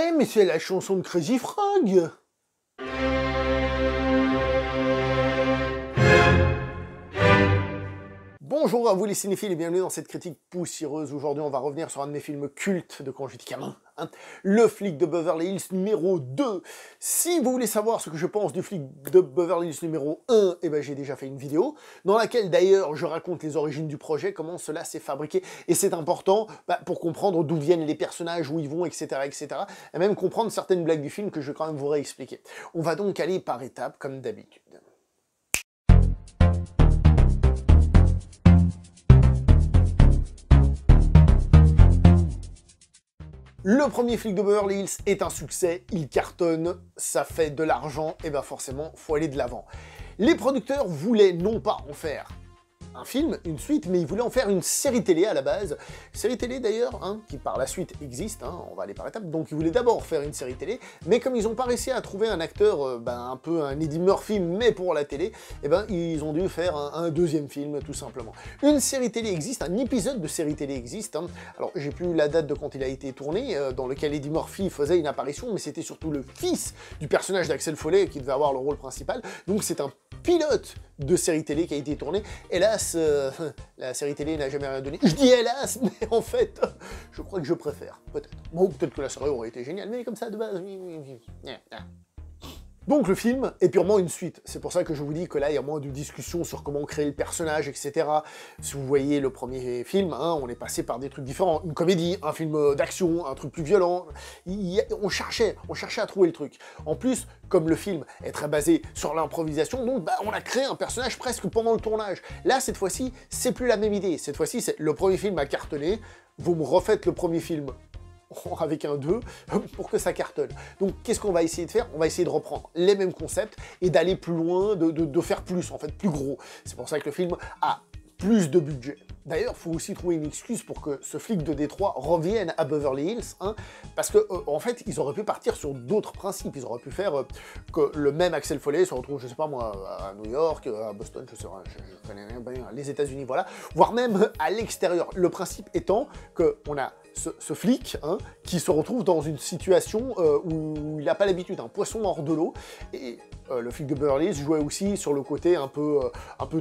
Eh, mais c'est la chanson de Crazy Frog! Bonjour à vous les cinéphiles et bienvenue dans cette critique poussiéreuse. Aujourd'hui, on va revenir sur un de mes films cultes de quand j'étais gamin, Le flic de Beverly Hills numéro 2. Si vous voulez savoir ce que je pense du flic de Beverly Hills numéro 1, eh ben, j'ai déjà fait une vidéo, dans laquelle d'ailleurs je raconte les origines du projet, comment cela s'est fabriqué, et c'est important pour comprendre d'où viennent les personnages, où ils vont, etc., etc., et même comprendre certaines blagues du film que je vais quand même vous réexpliquer. On va donc aller par étapes, comme d'habitude. Le premier flic de Beverly Hills est un succès, il cartonne, ça fait de l'argent, et ben forcément, faut aller de l'avant. Les producteurs voulaient non pas en faire un film, une suite, mais ils voulaient en faire une série télé à la base. Série télé d'ailleurs, qui par la suite existe, on va aller par étapes, donc ils voulaient d'abord faire une série télé, mais comme ils n'ont pas réussi à trouver un acteur, un peu un Eddie Murphy, mais pour la télé, et ben ils ont dû faire un deuxième film, tout simplement. Une série télé existe, un épisode de série télé existe, alors j'ai plus la date de quand il a été tourné, dans lequel Eddie Murphy faisait une apparition, mais c'était surtout le fils du personnage d'Axel Foley qui devait avoir le rôle principal, donc c'est un pilote de série télé qui a été tourné. Hélas, la série télé n'a jamais rien donné. Je dis hélas, mais en fait, je crois que je préfère, peut-être. Bon, peut-être que la série aurait été géniale, mais comme ça, de base... Donc le film est purement une suite. C'est pour ça que je vous dis que là, il y a moins de discussion sur comment créer le personnage, etc. Si vous voyez le premier film, on est passé par des trucs différents. Une comédie, un film d'action, un truc plus violent. On cherchait à trouver le truc. En plus, comme le film est très basé sur l'improvisation, donc on a créé un personnage presque pendant le tournage. Là, cette fois-ci, c'est plus la même idée. Cette fois-ci, le premier film a cartonné. Vous me refaites le premier film avec un 2, pour que ça cartonne. Donc qu'est-ce qu'on va essayer de faire? On va essayer de reprendre les mêmes concepts et d'aller plus loin, de faire plus, en fait, plus gros. C'est pour ça que le film a plus de budget. D'ailleurs, il faut aussi trouver une excuse pour que ce flic de Détroit revienne à Beverly Hills, parce que en fait, ils auraient pu partir sur d'autres principes. Ils auraient pu faire que le même Axel Foley se retrouve, je sais pas moi, à New York, à Boston, je connais rien, les États-Unis, voilà, voire même à l'extérieur. Le principe étant qu'on a ce flic qui se retrouve dans une situation où il n'a pas l'habitude, un poisson hors de l'eau, et le flic de Beverly Hills jouait aussi sur le côté un peu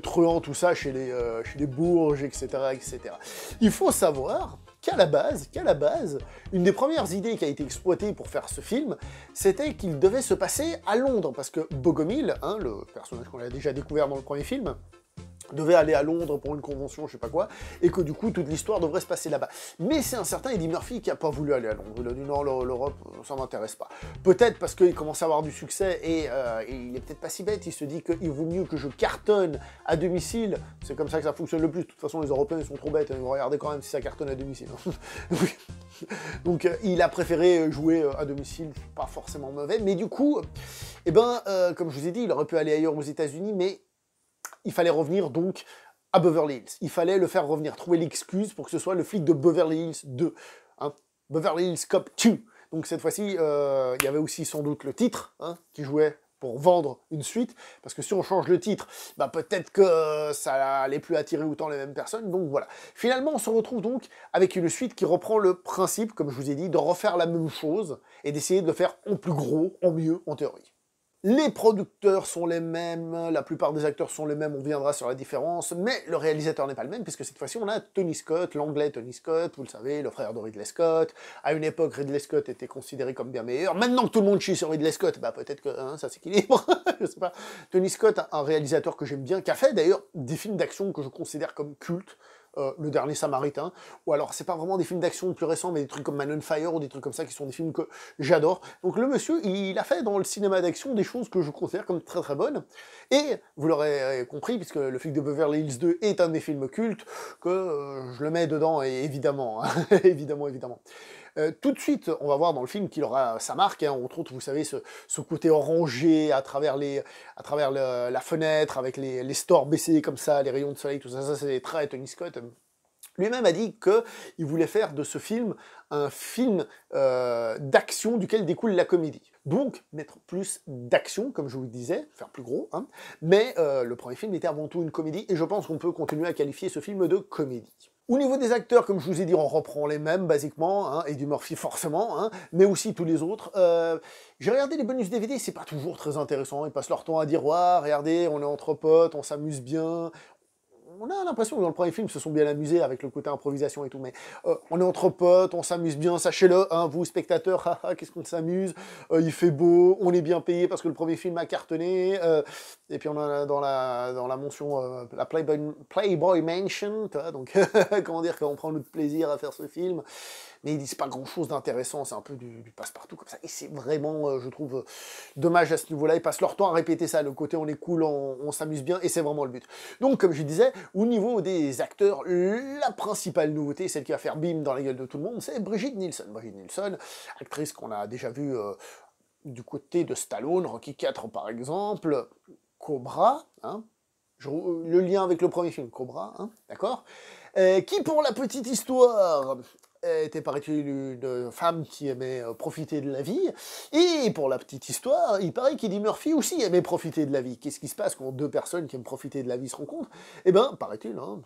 truand, tout ça, chez les bourges, etc., etc. Il faut savoir qu'à la base, une des premières idées qui a été exploitée pour faire ce film, c'était qu'il devait se passer à Londres, parce que Bogomil, le personnage qu'on a déjà découvert dans le premier film, devait aller à Londres pour une convention, je sais pas quoi, et que du coup, toute l'histoire devrait se passer là-bas. Mais c'est un certain Eddie Murphy qui a pas voulu aller à Londres. Il a dit non, l'Europe, ça m'intéresse pas. Peut-être parce qu'il commence à avoir du succès, et il est peut-être pas si bête, il se dit qu'il vaut mieux que je cartonne à domicile, c'est comme ça que ça fonctionne le plus. De toute façon, les Européens, ils sont trop bêtes, ils vont regarder quand même si ça cartonne à domicile. Donc, il a préféré jouer à domicile, pas forcément mauvais, mais du coup, comme je vous ai dit, il aurait pu aller ailleurs aux États-Unis, mais il fallait revenir donc à Beverly Hills. Il fallait le faire revenir, trouver l'excuse pour que ce soit le flic de Beverly Hills 2. Beverly Hills Cop 2. Donc cette fois-ci, il y avait aussi sans doute le titre qui jouait pour vendre une suite, parce que si on change le titre, peut-être que ça allait plus attirer autant les mêmes personnes, donc voilà. Finalement, on se retrouve donc avec une suite qui reprend le principe, comme je vous ai dit, de refaire la même chose, et d'essayer de le faire en plus gros, en mieux, en théorie. Les producteurs sont les mêmes, la plupart des acteurs sont les mêmes, on viendra sur la différence, mais le réalisateur n'est pas le même, puisque cette fois-ci on a Tony Scott, l'anglais Tony Scott, vous le savez, le frère de Ridley Scott. À une époque, Ridley Scott était considéré comme bien meilleur. Maintenant que tout le monde chie sur Ridley Scott, peut-être que ça s'équilibre, je sais pas. Tony Scott, un réalisateur que j'aime bien, qui a fait d'ailleurs des films d'action que je considère comme cultes, Le Dernier Samaritain, ou alors c'est pas vraiment des films d'action plus récents, mais des trucs comme Man on Fire, ou des trucs comme ça qui sont des films que j'adore. Donc le monsieur, il a fait dans le cinéma d'action des choses que je considère comme très très bonnes, et vous l'aurez compris, puisque Le flic de Beverly Hills 2 est un des films cultes, que je le mets dedans, et évidemment, évidemment. Tout de suite, on va voir dans le film qu'il aura sa marque, on retrouve, vous savez, ce côté orangé à travers la fenêtre, avec les stores baissés comme ça, les rayons de soleil, tout ça, ça c'est très Tony Scott. Lui-même a dit qu'il voulait faire de ce film un film d'action duquel découle la comédie. Donc, mettre plus d'action, comme je vous le disais, faire plus gros, mais le premier film était avant tout une comédie, et je pense qu'on peut continuer à qualifier ce film de comédie. Au niveau des acteurs, comme je vous ai dit, on reprend les mêmes, basiquement, hein, Eddie Murphy forcément, hein, mais aussi tous les autres. J'ai regardé les bonus DVD, c'est pas toujours très intéressant, ils passent leur temps à dire « Ouais, regardez, on est entre potes, on s'amuse bien ». On a l'impression que dans le premier film, ils se sont bien amusés avec le côté improvisation et tout, mais on est entre potes, on s'amuse bien, sachez-le, hein, vous spectateurs, haha, qu'est-ce qu'on s'amuse, il fait beau, on est bien payé parce que le premier film a cartonné, et puis on a dans la mention, la Playboy Mansion, donc comment dire qu'on prend notre plaisir à faire ce film, mais ils disent pas grand-chose d'intéressant, c'est un peu du passe-partout comme ça, et c'est vraiment, je trouve, dommage à ce niveau-là, ils passent leur temps à répéter ça, le côté on est cool, on s'amuse bien, et c'est vraiment le but. Donc, comme je disais, au niveau des acteurs, la principale nouveauté, celle qui va faire bim dans la gueule de tout le monde, c'est Brigitte Nielsen. Brigitte Nielsen, actrice qu'on a déjà vue du côté de Stallone, Rocky IV par exemple, Cobra, hein, le lien avec le premier film, Cobra, hein, d'accord, qui pour la petite histoire était, paraît-il, une femme qui aimait profiter de la vie, et pour la petite histoire, il paraît qu'Eddie Murphy aussi aimait profiter de la vie. Qu'est-ce qui se passe quand deux personnes qui aiment profiter de la vie se rencontrent? Eh ben, paraît-il, hein,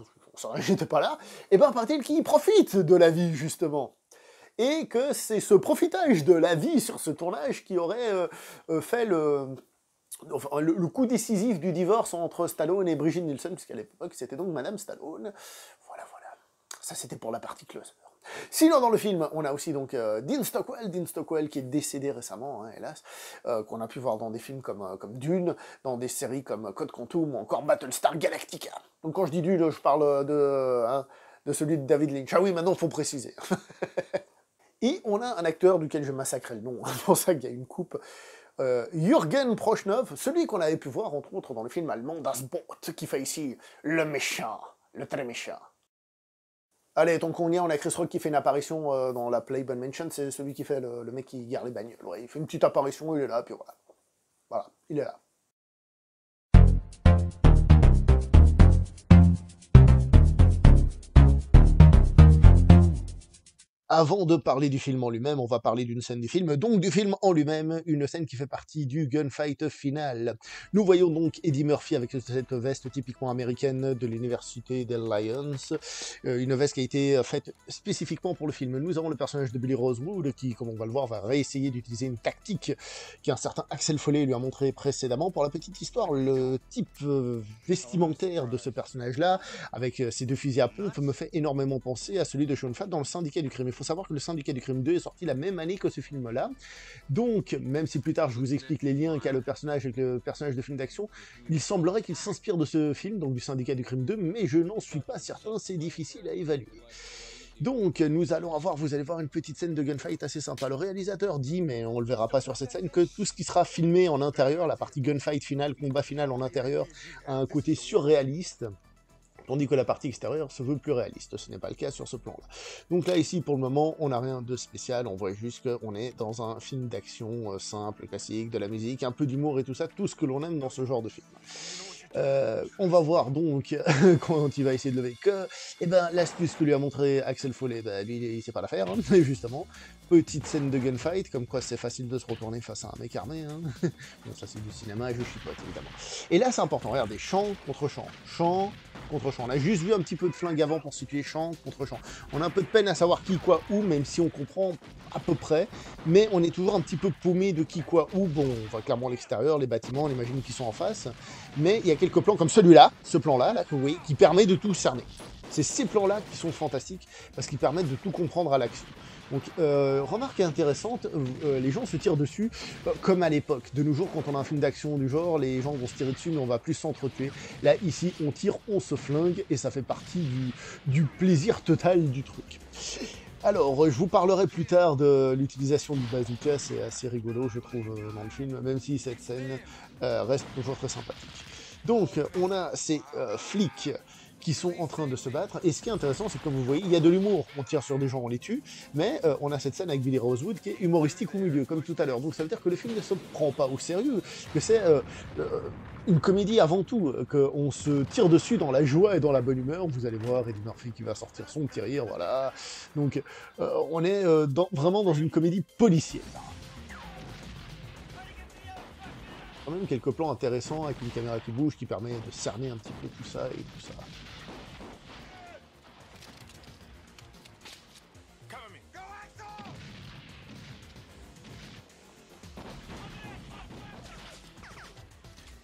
j'étais pas là, eh ben, paraît-il qu'ils profitent de la vie, justement. Et que c'est ce profitage de la vie sur ce tournage qui aurait fait le coup décisif du divorce entre Stallone et Brigitte Nielsen, puisqu'à l'époque, c'était donc Madame Stallone. Voilà, voilà. Ça, c'était pour la partie closer. Sinon, dans le film, on a aussi donc Dean Stockwell qui est décédé récemment, hein, hélas, qu'on a pu voir dans des films comme Dune, dans des séries comme Code Quantum ou encore Battlestar Galactica. Donc quand je dis Dune, je parle de celui de David Lynch. Ah oui, maintenant, il faut préciser. Et on a un acteur duquel je massacrais le nom, c'est pour ça qu'il y a une coupe, Jürgen Prochnow, celui qu'on avait pu voir entre autres dans le film allemand Das Boot, qui fait ici le méchant, le très méchant. Allez, tant qu'on y est, on a Chris Rock qui fait une apparition dans la Playboy Mansion, c'est celui qui fait le mec qui gare les bagnoles. Ouais, il fait une petite apparition, il est là, puis voilà. Voilà, il est là. Avant de parler du film en lui-même, on va parler d'une scène du film, donc du film en lui-même, une scène qui fait partie du gunfight final. Nous voyons donc Eddie Murphy avec cette veste typiquement américaine de l'université des Lions, une veste qui a été faite spécifiquement pour le film. Nous avons le personnage de Billy Rosewood qui, comme on va le voir, va réessayer d'utiliser une tactique qu'un certain Axel Foley lui a montré précédemment. Pour la petite histoire, le type vestimentaire de ce personnage-là, avec ses deux fusils à pompe, me fait énormément penser à celui de Sean Fat dans le Syndicat du Crime. Il faut savoir que le Syndicat du Crime 2 est sorti la même année que ce film-là, donc même si plus tard je vous explique les liens qu'a le personnage avec le personnage de film d'action, il semblerait qu'il s'inspire de ce film, donc du Syndicat du Crime 2, mais je n'en suis pas certain, c'est difficile à évaluer. Donc nous allons avoir, vous allez voir une petite scène de gunfight assez sympa. Le réalisateur dit, mais on le verra pas sur cette scène, que tout ce qui sera filmé en intérieur, la partie gunfight finale, combat final en intérieur, a un côté surréaliste, tandis que la partie extérieure se veut plus réaliste. Ce n'est pas le cas sur ce plan-là. Donc là, ici, pour le moment, on n'a rien de spécial, on voit juste qu'on est dans un film d'action simple, classique, de la musique, un peu d'humour et tout ça, tout ce que l'on aime dans ce genre de film. On va voir donc, quand il va essayer de lever que, eh ben, l'astuce que lui a montré Axel Foley, ben, lui, il sait pas la faire, hein, justement. Petite scène de gunfight, comme quoi c'est facile de se retourner face à un mec armé, hein. Bon, ça c'est du cinéma et je chipote, évidemment. Et là, c'est important, regardez, champ contre champ, champ contre champ. On a juste vu un petit peu de flingue avant pour situer champ contre champ. On a un peu de peine à savoir qui, quoi, où, même si on comprend à peu près, mais on est toujours un petit peu paumé de qui, quoi, où. Bon, on voit clairement l'extérieur, les bâtiments, on imagine qu'ils sont en face, mais il y a quelques plans comme celui-là, ce plan-là, là, que vous voyez, qui permet de tout cerner. C'est ces plans-là qui sont fantastiques, parce qu'ils permettent de tout comprendre à l'action. Donc, remarque intéressante, les gens se tirent dessus, comme à l'époque. De nos jours, quand on a un film d'action du genre, les gens vont se tirer dessus, mais on va plus s'entretuer. Là, ici, on tire, on se flingue, et ça fait partie du plaisir total du truc. Alors, je vous parlerai plus tard de l'utilisation du bazooka, c'est assez rigolo, je trouve, dans le film, même si cette scène reste toujours très sympathique. Donc, on a ces flics qui sont en train de se battre, et ce qui est intéressant, c'est que comme vous voyez, il y a de l'humour, on tire sur des gens, on les tue, mais on a cette scène avec Billy Rosewood qui est humoristique au milieu, comme tout à l'heure, donc ça veut dire que le film ne se prend pas au sérieux, que c'est une comédie avant tout, qu'on se tire dessus dans la joie et dans la bonne humeur. Vous allez voir Eddie Murphy qui va sortir son petit rire, voilà, donc on est vraiment dans une comédie policière. Quand même quelques plans intéressants avec une caméra qui bouge, qui permet de cerner un petit peu tout ça et tout ça.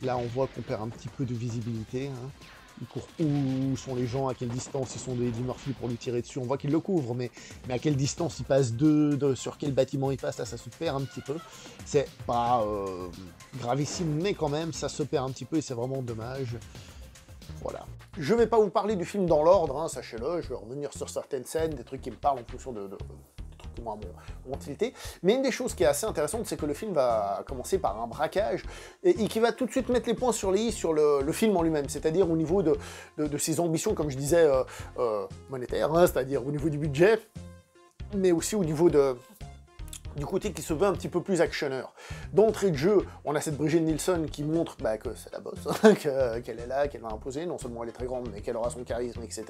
Là, on voit qu'on perd un petit peu de visibilité. Hein. Il court où sont les gens, à quelle distance ils sont de Eddie Murphy pour lui tirer dessus. On voit qu'il le couvre, mais à quelle distance il passe sur quel bâtiment il passe, là, ça se perd un petit peu. C'est pas gravissime, mais quand même, ça se perd un petit peu et c'est vraiment dommage. Voilà. Je vais pas vous parler du film dans l'ordre, hein, sachez-le, je vais revenir sur certaines scènes, des trucs qui me parlent en fonction de trucs qui m'ont tilté. Mais une des choses qui est assez intéressante, c'est que le film va commencer par un braquage, et qui va tout de suite mettre les points sur les i sur le film en lui-même, c'est-à-dire au niveau de ses ambitions, comme je disais, monétaires, hein, c'est-à-dire au niveau du budget, mais aussi au niveau du côté qui se veut un petit peu plus actionneur. D'entrée de jeu, on a cette Brigitte Nielsen qui montre que c'est la bosse, qu'elle est là, qu'elle va imposer, non seulement elle est très grande, mais qu'elle aura son charisme, etc.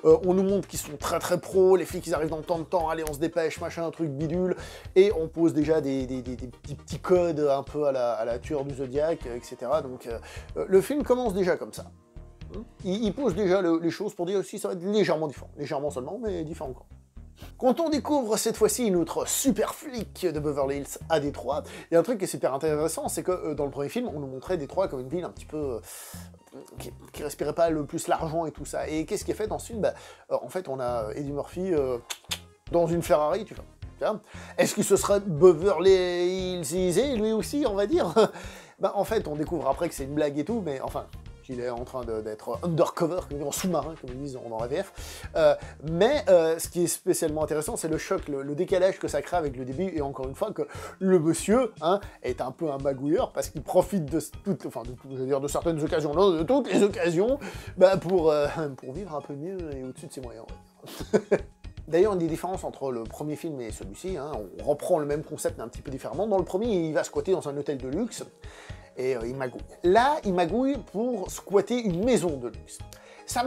On nous montre qu'ils sont très très pros, les flics ils arrivent dans tant de temps, allez on se dépêche, machin, un truc bidule, et on pose déjà des petits codes un peu à la tueur du Zodiac, etc. Donc le film commence déjà comme ça. Il pose déjà les choses pour dire aussi ça va être légèrement différent, légèrement seulement, mais différent encore. Quand on découvre cette fois-ci notre super flic de Beverly Hills à Détroit, il y a un truc qui est super intéressant, c'est que dans le premier film, on nous montrait Détroit comme une ville un petit peu qui respirait pas le plus l'argent et tout ça. Et qu'est-ce qui est fait dans ce film? En fait, on a Eddie Murphy dans une Ferrari, tu vois. Est-ce que ce serait Beverly Hills lui aussi, on va dire? En fait, on découvre après que c'est une blague et tout, mais enfin... Il est en train d'être undercover, en sous-marin, comme ils disent dans la VF. Mais ce qui est spécialement intéressant, c'est le choc, le décalage que ça crée avec le début, et encore une fois, que le monsieur est un peu un magouilleur, parce qu'il profite de certaines occasions, non, de toutes les occasions, pour vivre un peu mieux et au-dessus de ses moyens, on va dire. D'ailleurs, une des différences entre le premier film et celui-ci, on reprend le même concept mais un petit peu différemment. Dans le premier, il va squatter dans un hôtel de luxe, et il magouille. Là, il magouille pour squatter une maison de luxe. Ça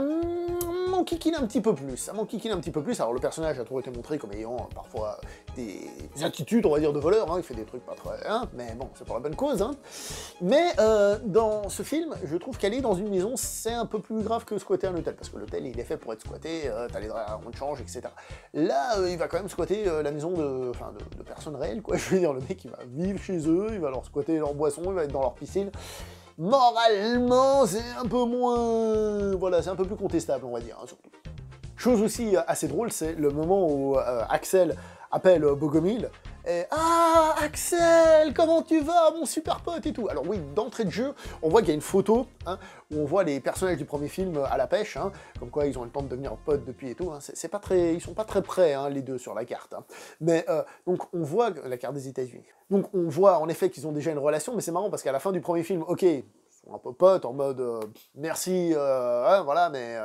m'enquiquine un petit peu plus, alors le personnage a toujours été montré comme ayant parfois des attitudes, on va dire, de voleur, il fait des trucs pas très... mais bon, c'est pour la bonne cause, Mais dans ce film, je trouve qu'aller dans une maison, c'est un peu plus grave que squatter un hôtel, parce que l'hôtel, il est fait pour être squatté, t'as les draps on change, etc. Là, il va quand même squatter la maison de personnes réelles, quoi, je veux dire, le mec, il va vivre chez eux, il va leur squatter leur boisson, il va être dans leur piscine. Moralement, c'est un peu moins... Voilà, c'est un peu plus contestable, on va dire, surtout. Chose aussi assez drôle, c'est le moment où Axel appelle Bogomil, et « Ah, Axel, comment tu vas, mon super pote ?» et tout. Alors oui, d'entrée de jeu, on voit qu'il y a une photo, où on voit les personnages du premier film à la pêche, comme quoi ils ont le temps de devenir potes depuis et tout, c'est pas très... Ils sont pas très près, les deux, sur la carte. Mais, donc, on voit la carte des États-Unis. Donc, on voit, en effet, qu'ils ont déjà une relation, mais c'est marrant, parce qu'à la fin du premier film, ok, ils sont un peu potes, en mode merci, voilà, mais...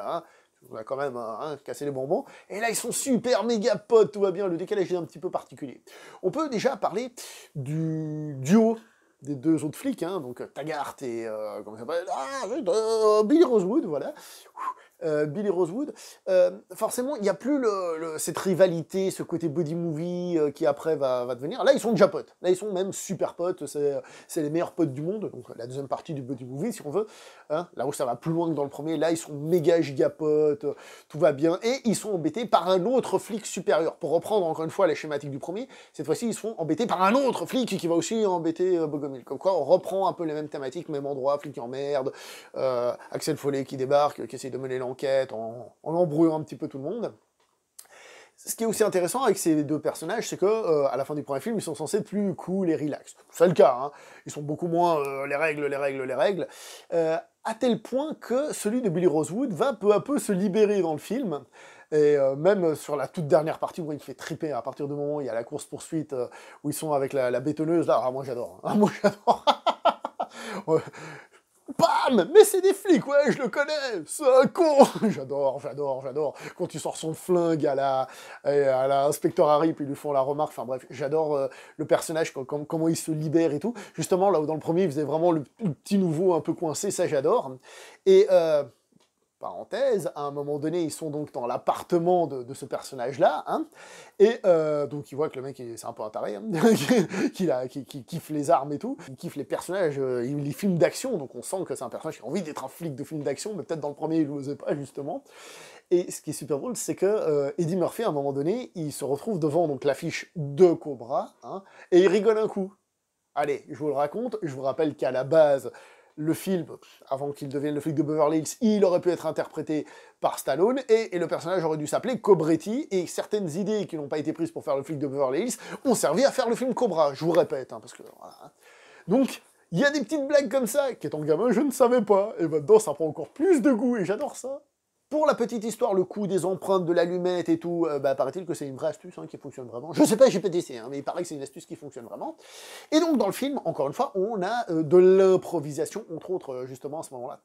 on a quand même cassé les bonbons, et là ils sont super méga potes, tout va bien, le décalage est un petit peu particulier. On peut déjà parler du duo des deux autres flics, donc Taggart et, comment ça s'appelle, Billy Rosewood, voilà. Billy Rosewood, forcément, il n'y a plus cette rivalité, ce côté body movie qui après va devenir. Là, ils sont déjà potes. Là, ils sont même super potes. C'est les meilleurs potes du monde. Donc, la deuxième partie du body movie, si on veut. Là où ça va plus loin que dans le premier, là, ils sont méga giga potes. Tout va bien. Et ils sont embêtés par un autre flic supérieur. Pour reprendre encore une fois les schématiques du premier, cette fois-ci, ils sont embêtés par un autre flic qui va aussi embêter Bogomil. Comme quoi, on reprend un peu les mêmes thématiques, même endroit, flic qui emmerde, Axel Follet qui débarque, qui essaye de mener l'enquête en embrouillant un petit peu tout le monde. Ce qui est aussi intéressant avec ces deux personnages, c'est que à la fin du premier film, ils sont censés être plus cool et relax. C'est le cas, ils sont beaucoup moins les règles, à tel point que celui de Billy Rosewood va peu à peu se libérer dans le film. Et même sur la toute dernière partie où il fait triper, à partir du moment où il y a la course-poursuite, où ils sont avec la bétonneuse, là, moi j'adore. Moi j'adore. Ouais. Bam! Mais c'est des flics, ouais, je le connais! C'est un con! J'adore. Quand tu sors son flingue à la inspecteur Harry, puis ils lui font la remarque, enfin bref, j'adore le personnage, comment il se libère et tout. Justement, là où dans le premier, il faisait vraiment le petit nouveau un peu coincé, ça j'adore. Et... parenthèse, à un moment donné, ils sont donc dans l'appartement de ce personnage-là, et donc ils voient que le mec, c'est un peu un taré, qui kiffe les armes et tout, il kiffe les personnages, les films d'action, donc on sent que c'est un personnage qui a envie d'être un flic de film d'action, mais peut-être dans le premier, il l'osait pas, justement. Et ce qui est super drôle, c'est que Eddie Murphy, à un moment donné, il se retrouve devant donc l'affiche de Cobra, et il rigole un coup. Allez, je vous le raconte, je vous rappelle qu'à la base, le film, avant qu'il devienne le flic de Beverly Hills, il aurait pu être interprété par Stallone, et le personnage aurait dû s'appeler Cobretti, et certaines idées qui n'ont pas été prises pour faire le flic de Beverly Hills ont servi à faire le film Cobra, je vous répète, hein, parce que voilà. Donc, il y a des petites blagues comme ça, qu'étant gamin, je ne savais pas, et maintenant ça prend encore plus de goût, et j'adore ça. Pour la petite histoire, le coup des empreintes, de l'allumette et tout, paraît-il que c'est une vraie astuce qui fonctionne vraiment. Je sais pas, j'ai pas testé, mais il paraît que c'est une astuce qui fonctionne vraiment. Et donc dans le film, encore une fois, on a de l'improvisation, entre autres, justement à ce moment-là.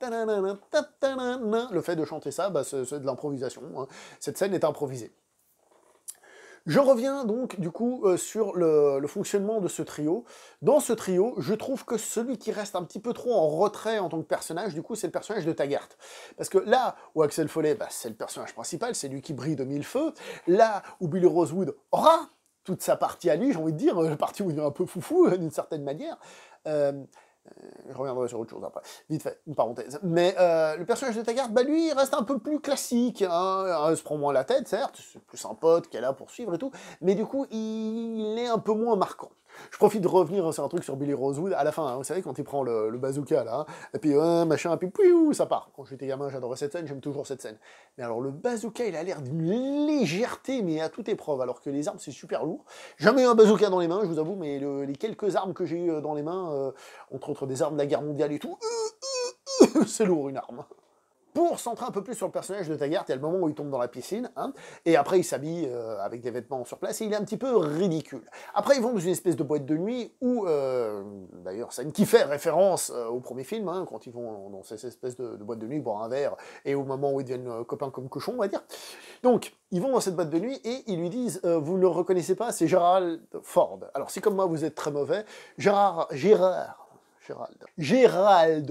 Le fait de chanter ça, c'est de l'improvisation. Hein. Cette scène est improvisée. Je reviens donc du coup sur le fonctionnement de ce trio. Dans ce trio, je trouve que celui qui reste un petit peu trop en retrait en tant que personnage, du coup, c'est le personnage de Taggart. Parce que là où Axel Foley, c'est le personnage principal, c'est lui qui brille de mille feux. Là où Billy Rosewood aura toute sa partie à lui, j'ai envie de dire, la partie où il est un peu foufou, d'une certaine manière. Je reviendrai sur autre chose après, vite fait, une parenthèse. Mais le personnage de Taggart, lui, il reste un peu plus classique, hein. Il se prend moins la tête, certes, c'est plus un pote qu'elle a pour suivre et tout, mais du coup, il est un peu moins marquant. Je profite de revenir sur un truc sur Billy Rosewood, à la fin, hein, vous savez, quand il prend le bazooka, là, et puis machin, et puis pouiou, ça part. Quand j'étais gamin, j'adorais cette scène, j'aime toujours cette scène. Mais alors, le bazooka, il a l'air d'une légèreté, mais à toute épreuve, alors que les armes, c'est super lourd. Jamais eu un bazooka dans les mains, je vous avoue, mais les quelques armes que j'ai eues dans les mains, entre autres des armes de la guerre mondiale et tout, c'est lourd, une arme. Pour centrer un peu plus sur le personnage de Taggart, il y a le moment où il tombe dans la piscine, hein, et après il s'habille avec des vêtements sur place, et il est un petit peu ridicule. Après ils vont dans une espèce de boîte de nuit, où, d'ailleurs, scène qui fait référence au premier film, hein, quand ils vont dans cette espèce de boîte de nuit, boire un verre, et au moment où ils deviennent copains comme cochons, on va dire. Donc, ils vont dans cette boîte de nuit, et ils lui disent « Vous ne le reconnaissez pas, c'est Gerald Ford. » Alors si comme moi vous êtes très mauvais, Gerald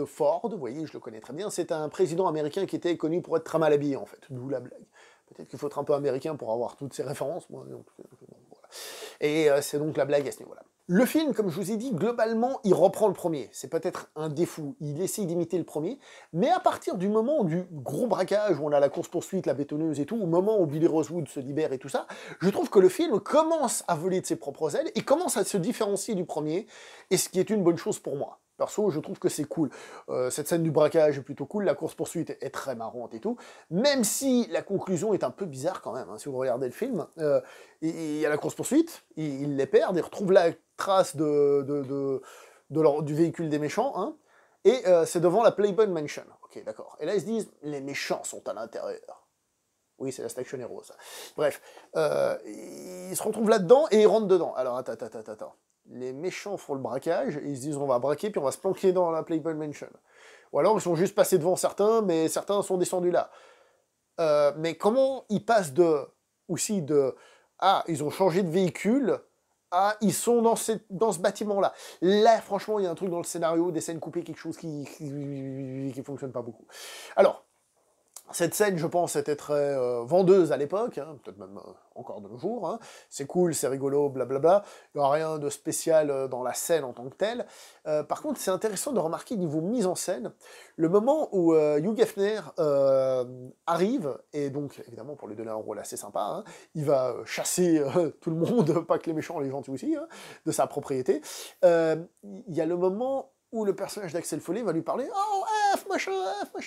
Ford, vous voyez, je le connais très bien, c'est un président américain qui était connu pour être très mal habillé, en fait, d'où la blague. Peut-être qu'il faut être un peu américain pour avoir toutes ces références, moi, bon, voilà. Et c'est donc la blague à ce niveau-là. Le film, comme je vous ai dit, globalement, il reprend le premier. C'est peut-être un défaut, il essaie d'imiter le premier, mais à partir du moment du gros braquage, où on a la course-poursuite, la bétonneuse et tout, au moment où Billy Rosewood se libère et tout ça, je trouve que le film commence à voler de ses propres ailes, et commence à se différencier du premier, et ce qui est une bonne chose pour moi. Perso, je trouve que c'est cool. Cette scène du braquage est plutôt cool, la course-poursuite est très marrante et tout, même si la conclusion est un peu bizarre quand même, hein, si vous regardez le film. Il y a la course-poursuite, ils les perdent, ils retrouvent la trace du véhicule des méchants, hein, et c'est devant la Playboy Mansion. Ok, d'accord. Et là, ils se disent, les méchants sont à l'intérieur. Oui, c'est la Station Hero, ça. Bref, ils se retrouvent là-dedans et ils rentrent dedans. Alors, attends. Les méchants font le braquage, et ils se disent on va braquer puis on va se planquer dans la Playboy Mansion. Ou alors ils sont juste passés devant certains, mais certains sont descendus là. Mais comment ils passent aussi de ah, ils ont changé de véhicule, à ils sont dans ce bâtiment-là. Là, franchement, il y a un truc dans le scénario, des scènes coupées, quelque chose qui fonctionne pas beaucoup. Alors, cette scène, je pense, était très vendeuse à l'époque, hein, peut-être même encore de nos jours. Hein. C'est cool, c'est rigolo, blablabla. Il n'y a rien de spécial dans la scène en tant que telle. Par contre, c'est intéressant de remarquer niveau mise en scène, le moment où Hugh Hefner arrive, et donc, évidemment, pour lui donner un rôle assez sympa, hein, il va chasser tout le monde, pas que les méchants, les gentils aussi, hein, de sa propriété. Il y a le moment où le personnage d'Axel Foley va lui parler « Oh, F, machin,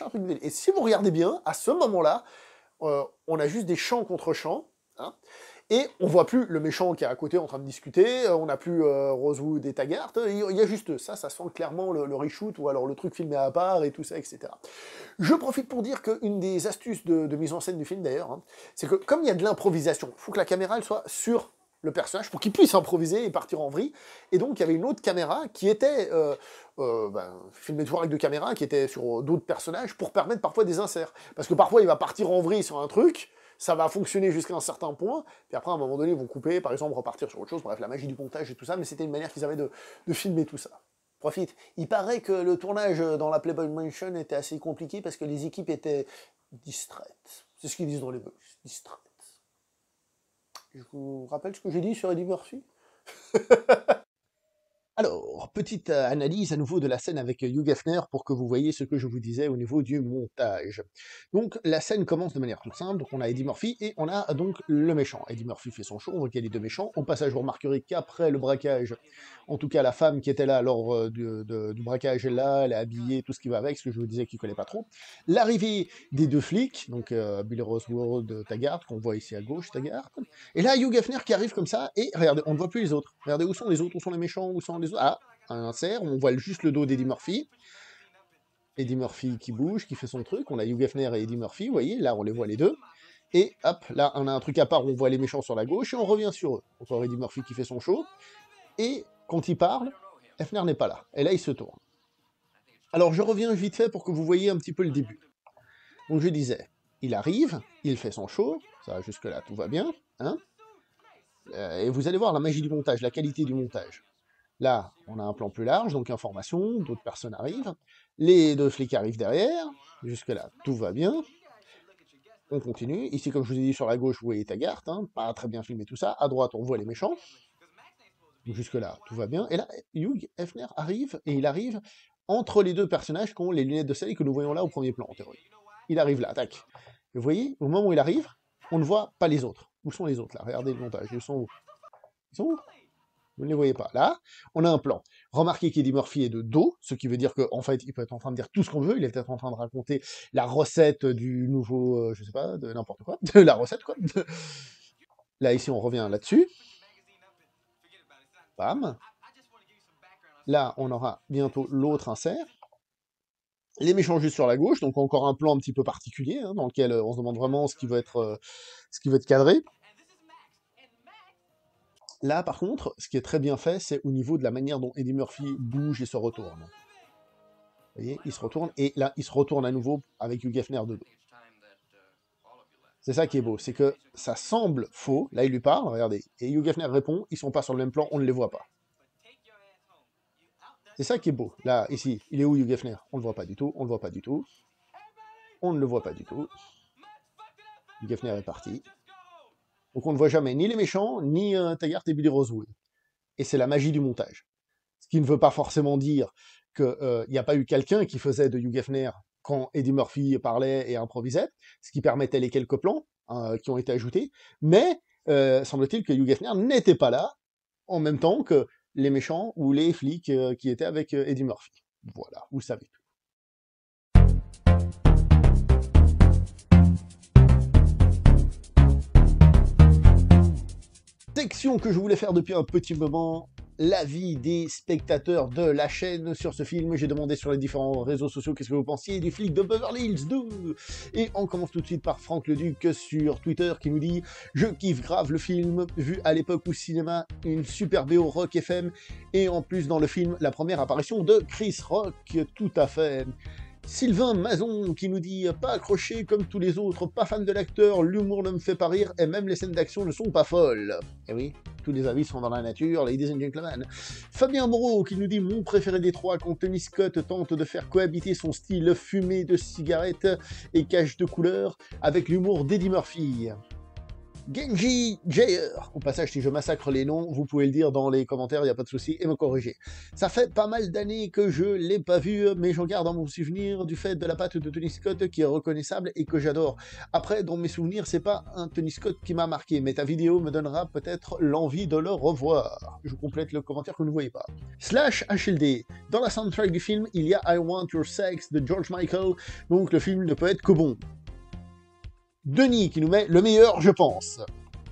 truc de délire. » Et si vous regardez bien, à ce moment-là, on a juste des chants contre chants, hein, et on voit plus le méchant qui est à côté en train de discuter, on n'a plus Rosewood et Taggart, il y a juste eux. Ça sent clairement le reshoot, ou alors le truc filmé à part, et tout ça, etc. Je profite pour dire qu'une des astuces de mise en scène du film, d'ailleurs, hein, c'est que comme il y a de l'improvisation, il faut que la caméra elle soit sur le personnage pour qu'il puisse improviser et partir en vrille. Et donc, il y avait une autre caméra qui était filmée toujours avec deux caméras, qui était sur d'autres personnages pour permettre parfois des inserts. Parce que parfois, il va partir en vrille sur un truc, ça va fonctionner jusqu'à un certain point, puis après, à un moment donné, ils vont couper, par exemple, repartir sur autre chose, bref, la magie du montage et tout ça, mais c'était une manière qu'ils avaient de filmer tout ça. Profite. Il paraît que le tournage dans la Playboy Mansion était assez compliqué parce que les équipes étaient distraites. C'est ce qu'ils disent dans les bugs, distraites. Je vous rappelle ce que j'ai dit sur Eddie Murphy. Alors, petite analyse à nouveau de la scène avec Hugh Hefner pour que vous voyez ce que je vous disais au niveau du montage. Donc la scène commence de manière toute simple, donc on a Eddie Murphy et on a donc le méchant. Eddie Murphy fait son show, on voit qu'il y a les deux méchants. Au passage, vous remarquerez qu'après le braquage, en tout cas la femme qui était là lors du braquage est là, elle est habillée, tout ce qui va avec, ce que je vous disais qu'il ne connaît pas trop. L'arrivée des deux flics, donc Billy Rosewood, Taggart, qu'on voit ici à gauche, Taggart. Et là, Hugh Hefner qui arrive comme ça, et regardez, on ne voit plus les autres. Regardez, où sont les autres, où sont les méchants, où sont les autres. Ah, un insert, on voit juste le dos d'Eddie Murphy. Eddie Murphy qui bouge, qui fait son truc. On a Hugh Hefner et Eddie Murphy, vous voyez, là on les voit les deux. Et hop, là on a un truc à part où on voit les méchants sur la gauche et on revient sur eux. Encore Eddie Murphy qui fait son show. Et quand il parle, Hefner n'est pas là. Et là il se tourne. Alors je reviens vite fait pour que vous voyez un petit peu le début. Donc je disais, il arrive, il fait son show, ça jusque-là tout va bien, hein. Et vous allez voir la magie du montage, la qualité du montage. Là, on a un plan plus large, donc information, d'autres personnes arrivent, les deux flics arrivent derrière, jusque-là, tout va bien. On continue, ici, comme je vous ai dit, sur la gauche, vous voyez Taggart, hein, pas très bien filmé tout ça, à droite, on voit les méchants, jusque-là, tout va bien, et là, Hugh Hefner arrive, et il arrive entre les deux personnages qui ont les lunettes de soleil que nous voyons là au premier plan, en théorie. Il arrive là, tac. Vous voyez, au moment où il arrive, on ne voit pas les autres. Où sont les autres, là? Regardez le montage, ils sont où? Ils sont où? Vous ne les voyez pas. Là, on a un plan. Remarquez qu'Eddie Murphy est de dos, ce qui veut dire qu'en fait, il peut être en train de dire tout ce qu'on veut. Il est peut-être en train de raconter la recette du nouveau, je sais pas, de n'importe quoi, de la recette, quoi. Là, ici, on revient là-dessus. Bam. Là, on aura bientôt l'autre insert. Les méchants juste sur la gauche, donc encore un plan un petit peu particulier, hein, dans lequel on se demande vraiment ce qui va être cadré. Là, par contre, ce qui est très bien fait, c'est au niveau de la manière dont Eddie Murphy bouge et se retourne. Vous voyez, il se retourne, et là, il se retourne à nouveau avec Hugh Hefner de dos. C'est ça qui est beau, c'est que ça semble faux, là il lui parle, regardez, et Hugh Hefner répond, ils sont pas sur le même plan, on ne les voit pas. C'est ça qui est beau, là, ici, il est où Hugh Hefner? On ne le voit pas du tout, on ne le voit pas du tout. On ne le voit pas du tout. Hugh Hefner est parti. Donc on ne voit jamais ni les méchants, ni Taggart et Billy Rosewood. Et c'est la magie du montage. Ce qui ne veut pas forcément dire qu'il n'y a pas eu quelqu'un qui faisait de Hugh Hefner quand Eddie Murphy parlait et improvisait, ce qui permettait les quelques plans qui ont été ajoutés, mais semble-t-il que Hugh Hefner n'était pas là en même temps que les méchants ou les flics qui étaient avec Eddie Murphy. Voilà, vous savez tout. Section que je voulais faire depuis un petit moment, l'avis des spectateurs de la chaîne sur ce film. J'ai demandé sur les différents réseaux sociaux qu'est-ce que vous pensiez du flic de Beverly Hills 2. Et on commence tout de suite par Franck Leduc sur Twitter qui nous dit « Je kiffe grave le film, vu à l'époque où cinéma, une super BO Rock FM, et en plus dans le film, la première apparition de Chris Rock, tout à fait ». Sylvain Mazon qui nous dit « Pas accroché comme tous les autres, pas fan de l'acteur, l'humour ne me fait pas rire et même les scènes d'action ne sont pas folles. » Eh oui, tous les avis sont dans la nature, ladies and gentlemen. Fabien Moreau qui nous dit « Mon préféré des trois quand Tony Scott tente de faire cohabiter son style fumé de cigarette et cache de couleur avec l'humour d'Eddie Murphy. » Genji Jayer. Au passage, si je massacre les noms, vous pouvez le dire dans les commentaires, il n'y a pas de souci, et me corriger. Ça fait pas mal d'années que je l'ai pas vu, mais j'en garde dans mon souvenir du fait de la patte de Tony Scott qui est reconnaissable et que j'adore. Après, dans mes souvenirs, c'est pas un Tony Scott qui m'a marqué, mais ta vidéo me donnera peut-être l'envie de le revoir. Je complète le commentaire que vous ne voyez pas. Slash HLD. Dans la soundtrack du film, il y a I Want Your Sex de George Michael, donc le film ne peut être que bon. Denis qui nous met le meilleur, je pense.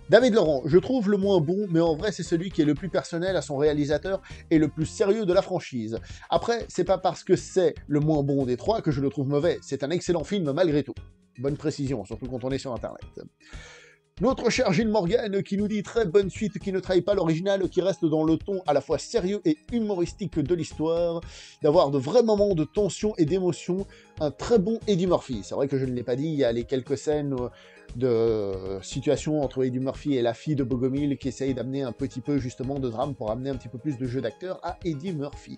David Laurent, je trouve le moins bon, mais en vrai c'est celui qui est le plus personnel à son réalisateur et le plus sérieux de la franchise. Après, c'est pas parce que c'est le moins bon des trois que je le trouve mauvais, c'est un excellent film malgré tout. Bonne précision, surtout quand on est sur internet. Notre cher Gilles Morgan qui nous dit très bonne suite qui ne trahit pas l'original, qui reste dans le ton à la fois sérieux et humoristique de l'histoire, d'avoir de vrais moments de tension et d'émotion, un très bon Eddie Murphy. C'est vrai que je ne l'ai pas dit, il y a les quelques scènes de situation entre Eddie Murphy et la fille de Bogomil qui essaye d'amener un petit peu justement de drame pour amener un petit peu plus de jeu d'acteur à Eddie Murphy.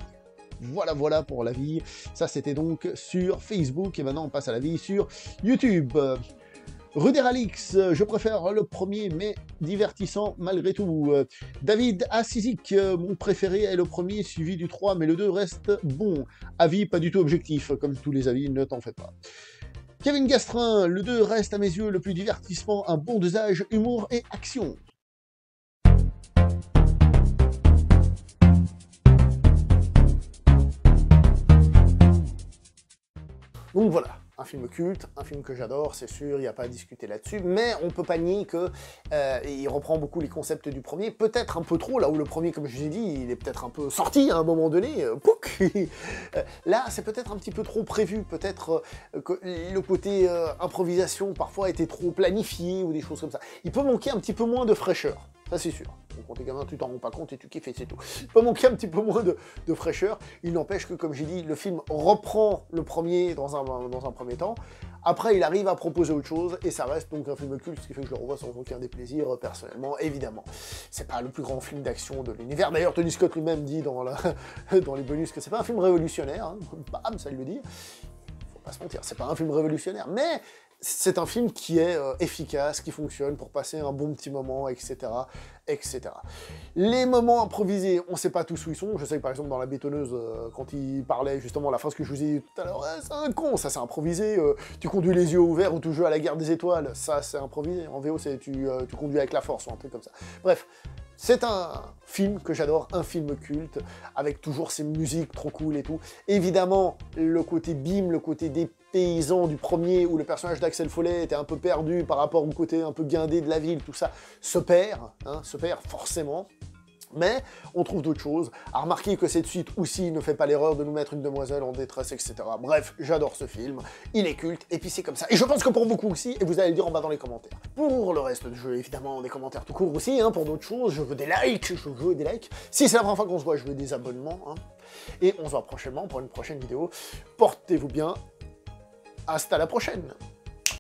Voilà pour l'avis. Ça c'était donc sur Facebook et maintenant on passe à l'avis sur YouTube. Ruder Alix, je préfère le premier, mais divertissant malgré tout. David Asizik, mon préféré est le premier, suivi du 3, mais le 2 reste bon. Avis pas du tout objectif, comme tous les avis, ne t'en fais pas. Kevin Gastrin, le 2 reste à mes yeux le plus divertissement, un bon dosage, humour et action. Donc voilà, un film culte, un film que j'adore, c'est sûr, il n'y a pas à discuter là-dessus, mais on peut pas nier que il reprend beaucoup les concepts du premier, peut-être un peu trop, là où le premier, comme je vous ai dit, il est peut-être un peu sorti à un moment donné, pouc. Là, c'est peut-être un petit peu trop prévu, peut-être que le côté improvisation, parfois, était trop planifié, ou des choses comme ça. Il peut manquer un petit peu moins de fraîcheur, ça c'est sûr. Donc quand t'es gamin, tu t'en rends pas compte et tu kiffes et c'est tout. Il peut manquer un petit peu moins de fraîcheur, il n'empêche que, comme j'ai dit, le film reprend le premier dans un premier temps, après il arrive à proposer autre chose, et ça reste donc un film culte, ce qui fait que je le revois sans aucun déplaisir, personnellement, évidemment. C'est pas le plus grand film d'action de l'univers, d'ailleurs Tony Scott lui-même dit dans les bonus que c'est pas un film révolutionnaire, hein. Bam, ça le dit. Faut pas se mentir, c'est pas un film révolutionnaire, mais c'est un film qui est efficace, qui fonctionne pour passer un bon petit moment, etc., etc. Les moments improvisés, on sait pas tous où ils sont. Je sais que par exemple dans La Bétonneuse, quand il parlait justement la phrase que je vous ai dit tout à l'heure, c'est un con, ça c'est improvisé, tu conduis les yeux ouverts ou tu joues à la guerre des étoiles, ça c'est improvisé. En VO, c'est tu conduis avec la force ou un truc comme ça. Bref. C'est un film que j'adore, un film culte, avec toujours ces musiques trop cool et tout. Évidemment, le côté bim, le côté des paysans du premier, où le personnage d'Axel Follet était un peu perdu par rapport au côté un peu guindé de la ville, tout ça, se perd forcément. Mais on trouve d'autres choses. À remarquer que cette suite aussi ne fait pas l'erreur de nous mettre une demoiselle en détresse, etc. Bref, j'adore ce film, il est culte, et puis c'est comme ça. Et je pense que pour beaucoup aussi, et vous allez le dire en bas dans les commentaires. Pour le reste du jeu, évidemment, des commentaires tout court aussi, hein, pour d'autres choses, je veux des likes, Si c'est la première fois qu'on se voit, je veux des abonnements, hein. Et on se voit prochainement pour une prochaine vidéo. Portez-vous bien, hasta la prochaine.